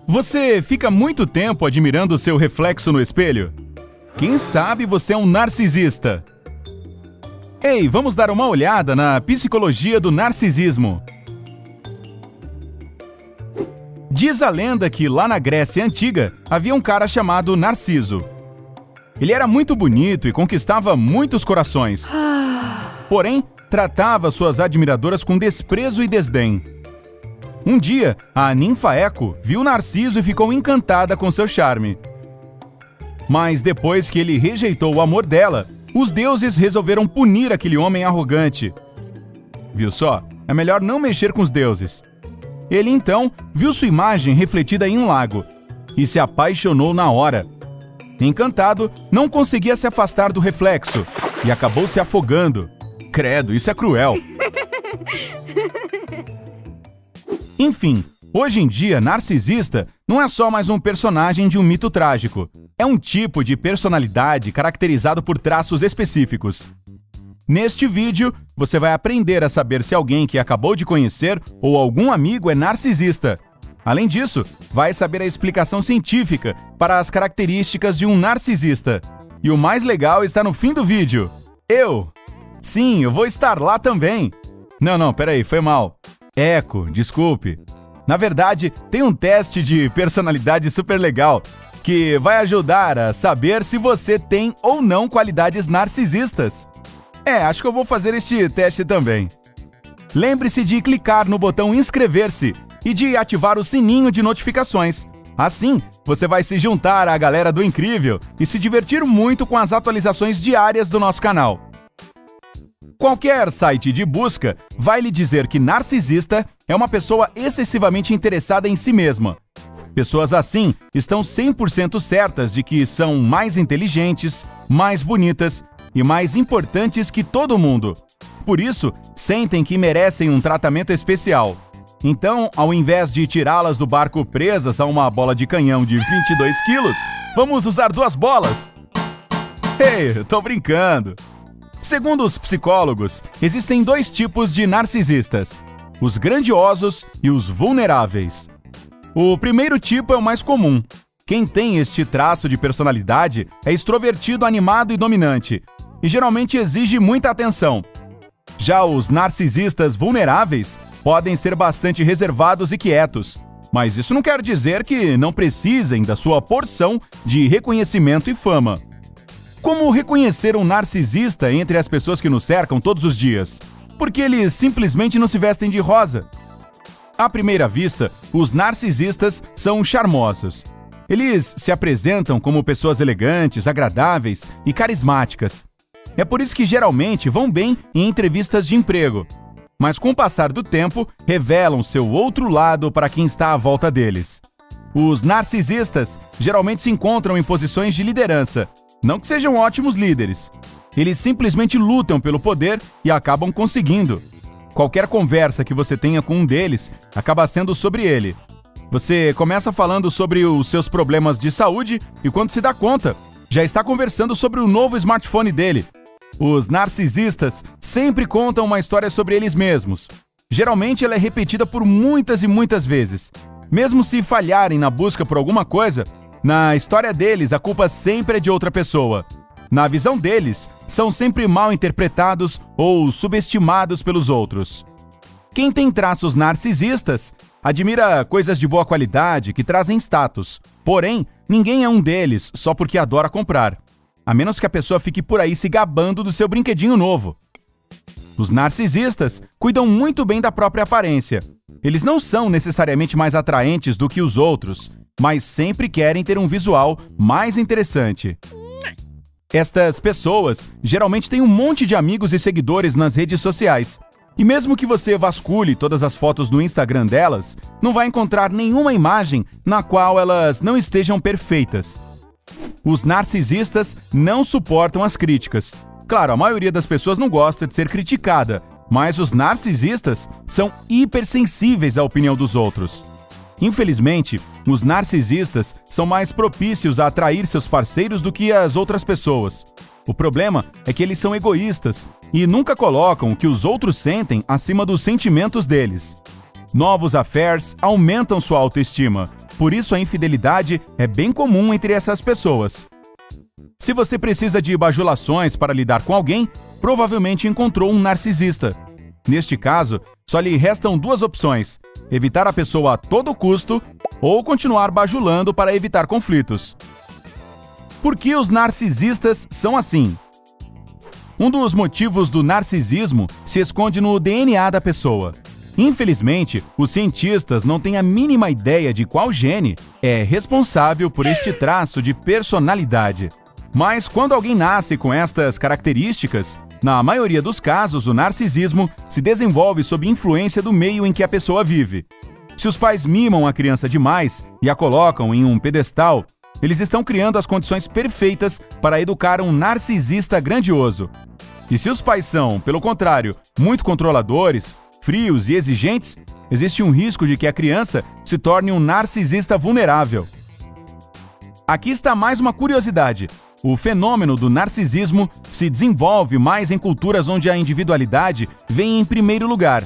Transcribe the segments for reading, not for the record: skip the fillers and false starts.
Você fica muito tempo admirando o seu reflexo no espelho? Quem sabe você é um narcisista? Ei, vamos dar uma olhada na psicologia do narcisismo. Diz a lenda que lá na Grécia Antiga havia um cara chamado Narciso. Ele era muito bonito e conquistava muitos corações. Porém, tratava suas admiradoras com desprezo e desdém. Um dia, a ninfa Eco viu Narciso e ficou encantada com seu charme. Mas depois que ele rejeitou o amor dela, os deuses resolveram punir aquele homem arrogante. Viu só? É melhor não mexer com os deuses. Ele então viu sua imagem refletida em um lago e se apaixonou na hora. Encantado, não conseguia se afastar do reflexo e acabou se afogando. Credo, isso é cruel. Enfim, hoje em dia, narcisista não é só mais um personagem de um mito trágico. É um tipo de personalidade caracterizado por traços específicos. Neste vídeo, você vai aprender a saber se alguém que acabou de conhecer ou algum amigo é narcisista. Além disso, vai saber a explicação científica para as características de um narcisista. E o mais legal está no fim do vídeo. Sim, eu vou estar lá também. Não, peraí, foi mal. Eco, desculpe. Na verdade, tem um teste de personalidade super legal que vai ajudar a saber se você tem ou não qualidades narcisistas. Acho que eu vou fazer este teste também. Lembre-se de clicar no botão inscrever-se e de ativar o sininho de notificações. Assim, você vai se juntar à galera do Incrível e se divertir muito com as atualizações diárias do nosso canal. Qualquer site de busca vai lhe dizer que narcisista é uma pessoa excessivamente interessada em si mesma. Pessoas assim estão 100% certas de que são mais inteligentes, mais bonitas e mais importantes que todo mundo. Por isso, sentem que merecem um tratamento especial. Então, ao invés de tirá-las do barco presas a uma bola de canhão de 22 quilos, vamos usar 2 bolas. Eu tô brincando. Segundo os psicólogos, existem 2 tipos de narcisistas: os grandiosos e os vulneráveis. O primeiro tipo é o mais comum. Quem tem este traço de personalidade é extrovertido, animado e dominante, e geralmente exige muita atenção. Já os narcisistas vulneráveis podem ser bastante reservados e quietos, mas isso não quer dizer que não precisem da sua porção de reconhecimento e fama. Como reconhecer um narcisista entre as pessoas que nos cercam todos os dias? Porque eles simplesmente não se vestem de rosa. À primeira vista, os narcisistas são charmosos. Eles se apresentam como pessoas elegantes, agradáveis e carismáticas. É por isso que geralmente vão bem em entrevistas de emprego. Mas com o passar do tempo, revelam seu outro lado para quem está à volta deles. Os narcisistas geralmente se encontram em posições de liderança. Não que sejam ótimos líderes. Eles simplesmente lutam pelo poder e acabam conseguindo. Qualquer conversa que você tenha com um deles acaba sendo sobre ele. Você começa falando sobre os seus problemas de saúde e quando se dá conta, já está conversando sobre o novo smartphone dele. Os narcisistas sempre contam uma história sobre eles mesmos. Geralmente ela é repetida por muitas e muitas vezes. Mesmo se falharem na busca por alguma coisa, na história deles, a culpa sempre é de outra pessoa. Na visão deles, são sempre mal interpretados ou subestimados pelos outros. Quem tem traços narcisistas admira coisas de boa qualidade que trazem status. Porém, ninguém é um deles só porque adora comprar. A menos que a pessoa fique por aí se gabando do seu brinquedinho novo. Os narcisistas cuidam muito bem da própria aparência. Eles não são necessariamente mais atraentes do que os outros, mas sempre querem ter um visual mais interessante. Estas pessoas geralmente têm um monte de amigos e seguidores nas redes sociais. E mesmo que você vasculhe todas as fotos no Instagram delas, não vai encontrar nenhuma imagem na qual elas não estejam perfeitas. Os narcisistas não suportam as críticas. Claro, a maioria das pessoas não gosta de ser criticada, mas os narcisistas são hipersensíveis à opinião dos outros. Infelizmente, os narcisistas são mais propícios a atrair seus parceiros do que as outras pessoas. O problema é que eles são egoístas e nunca colocam o que os outros sentem acima dos sentimentos deles. Novos affairs aumentam sua autoestima, Por isso a infidelidade é bem comum entre essas pessoas. Se você precisa de bajulações para lidar com alguém, provavelmente encontrou um narcisista. Neste caso, só lhe restam duas opções: evitar a pessoa a todo custo ou continuar bajulando para evitar conflitos. Por que os narcisistas são assim? Um dos motivos do narcisismo se esconde no DNA da pessoa. Infelizmente, os cientistas não têm a mínima ideia de qual gene é responsável por este traço de personalidade. Mas quando alguém nasce com estas características, na maioria dos casos, o narcisismo se desenvolve sob influência do meio em que a pessoa vive. Se os pais mimam a criança demais e a colocam em um pedestal, eles estão criando as condições perfeitas para educar um narcisista grandioso. E se os pais são, pelo contrário, muito controladores, frios e exigentes, existe um risco de que a criança se torne um narcisista vulnerável. Aqui está mais uma curiosidade. O fenômeno do narcisismo se desenvolve mais em culturas onde a individualidade vem em primeiro lugar.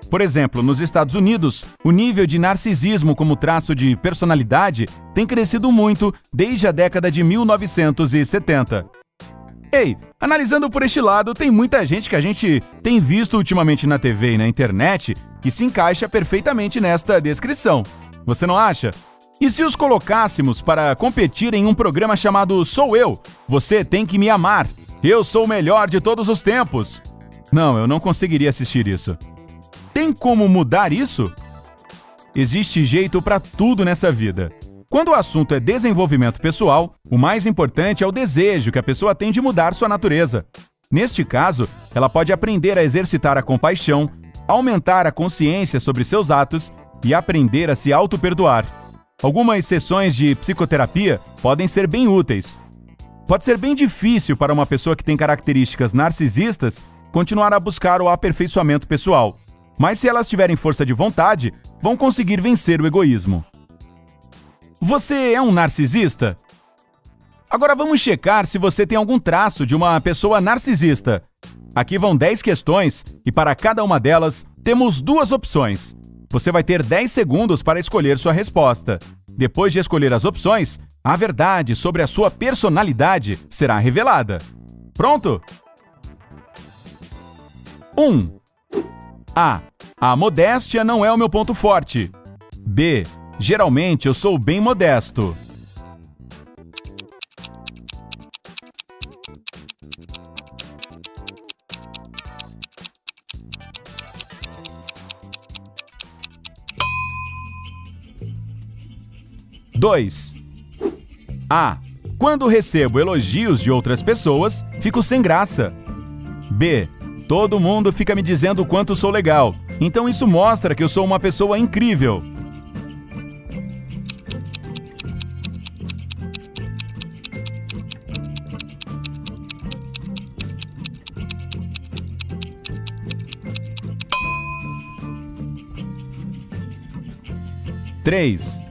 Por exemplo, nos Estados Unidos, o nível de narcisismo como traço de personalidade tem crescido muito desde a década de 1970. Ei, analisando por este lado, tem muita gente que a gente tem visto ultimamente na TV e na internet que se encaixa perfeitamente nesta descrição. Você não acha? E se os colocássemos para competir em um programa chamado Sou Eu, Você Tem Que Me Amar, Eu Sou o Melhor de Todos os Tempos? Não, eu não conseguiria assistir isso. Tem como mudar isso? Existe jeito para tudo nessa vida. Quando o assunto é desenvolvimento pessoal, o mais importante é o desejo que a pessoa tem de mudar sua natureza. Neste caso, ela pode aprender a exercitar a compaixão, aumentar a consciência sobre seus atos e aprender a se auto-perdoar. Algumas sessões de psicoterapia podem ser bem úteis. Pode ser bem difícil para uma pessoa que tem características narcisistas continuar a buscar o aperfeiçoamento pessoal. Mas se elas tiverem força de vontade, vão conseguir vencer o egoísmo. Você é um narcisista? Agora vamos checar se você tem algum traço de uma pessoa narcisista. Aqui vão 10 questões e para cada uma delas temos duas opções. Você vai ter 10 segundos para escolher sua resposta. Depois de escolher as opções, a verdade sobre a sua personalidade será revelada. Pronto? 1. A modéstia não é o meu ponto forte. B. Geralmente eu sou bem modesto. Dois. Quando recebo elogios de outras pessoas, fico sem graça. B. Todo mundo fica me dizendo o quanto sou legal, então isso mostra que eu sou uma pessoa incrível. Três.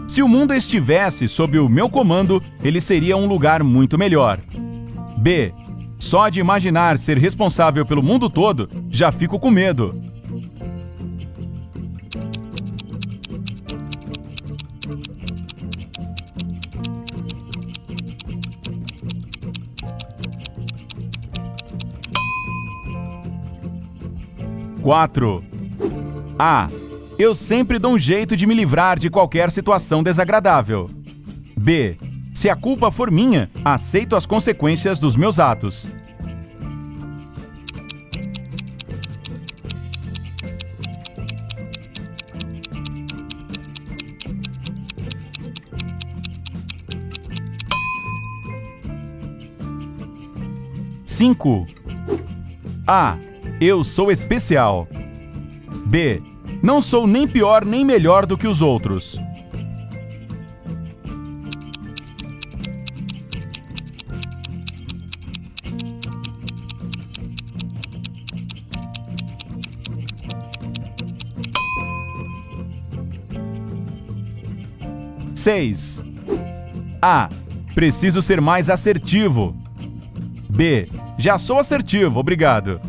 Se o mundo estivesse sob o meu comando, ele seria um lugar muito melhor. B. Só de imaginar ser responsável pelo mundo todo, já fico com medo. Quatro. Eu sempre dou um jeito de me livrar de qualquer situação desagradável. B. Se a culpa for minha, aceito as consequências dos meus atos. Cinco. Eu sou especial. B. Não sou nem pior nem melhor do que os outros. Seis. Preciso ser mais assertivo. B. Já sou assertivo, obrigado.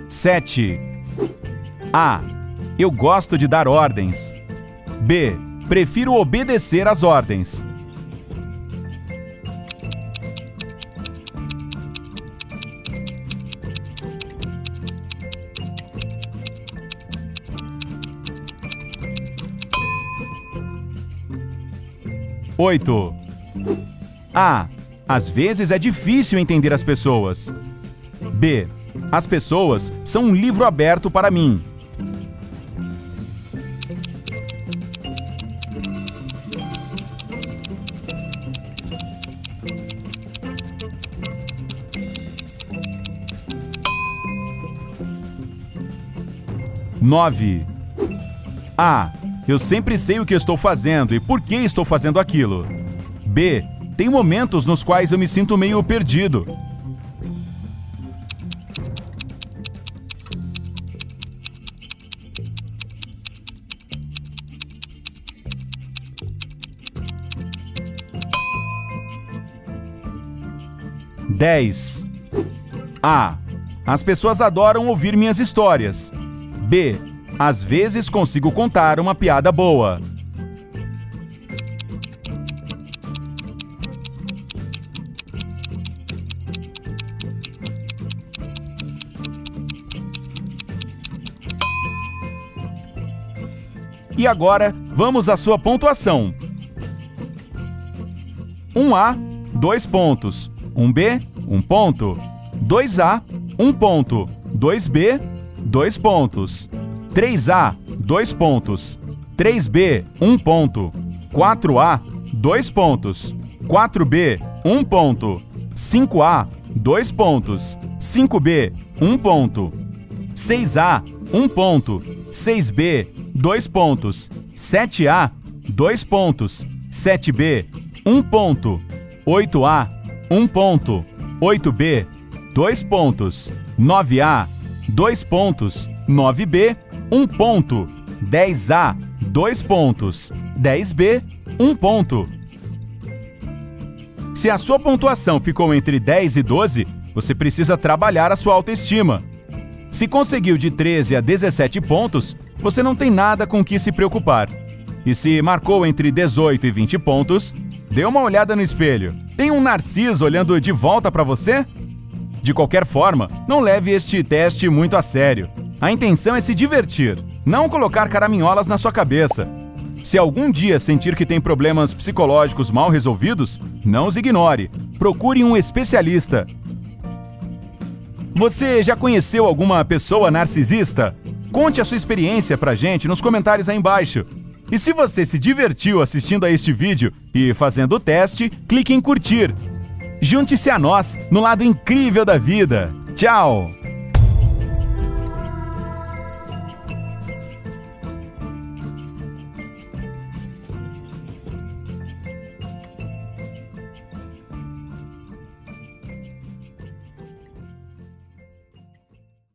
7. A. Eu gosto de dar ordens. B. Prefiro obedecer às ordens. Oito. A. Às vezes é difícil entender as pessoas. B. As pessoas são um livro aberto para mim. Nove. A. Eu sempre sei o que estou fazendo e por que estou fazendo aquilo. B. Tem momentos nos quais eu me sinto meio perdido. Dez. A. As pessoas adoram ouvir minhas histórias. B. Às vezes consigo contar uma piada boa. E agora, vamos à sua pontuação. 1A, 2 pontos. 1B, 1 ponto. 2A, 1 ponto. 2B, 2 pontos. 3A, 2 pontos. 3B, 1 ponto. 4A, 2 pontos. 4B, 1 ponto. 5A, 2 pontos. 5B, 1 ponto. 6A, 1 ponto. 6B, 2 pontos. 7A, 2 pontos. 7B, 1 ponto. 8A, 1 ponto. 8B, 2 pontos. 9A, 2 pontos. 9B, 1 ponto. 10A, 2 pontos. 10B, 1 ponto. Se a sua pontuação ficou entre 10 e 12, você precisa trabalhar a sua autoestima. Se conseguiu de 13 a 17 pontos, você não tem nada com que se preocupar. E se marcou entre 18 e 20 pontos, dê uma olhada no espelho. Tem um narciso olhando de volta para você? De qualquer forma, não leve este teste muito a sério. A intenção é se divertir, não colocar caraminholas na sua cabeça. Se algum dia sentir que tem problemas psicológicos mal resolvidos, não os ignore. Procure um especialista. Você já conheceu alguma pessoa narcisista? Conte a sua experiência pra gente nos comentários aí embaixo. E se você se divertiu assistindo a este vídeo e fazendo o teste, clique em curtir. Junte-se a nós no lado incrível da vida. Tchau!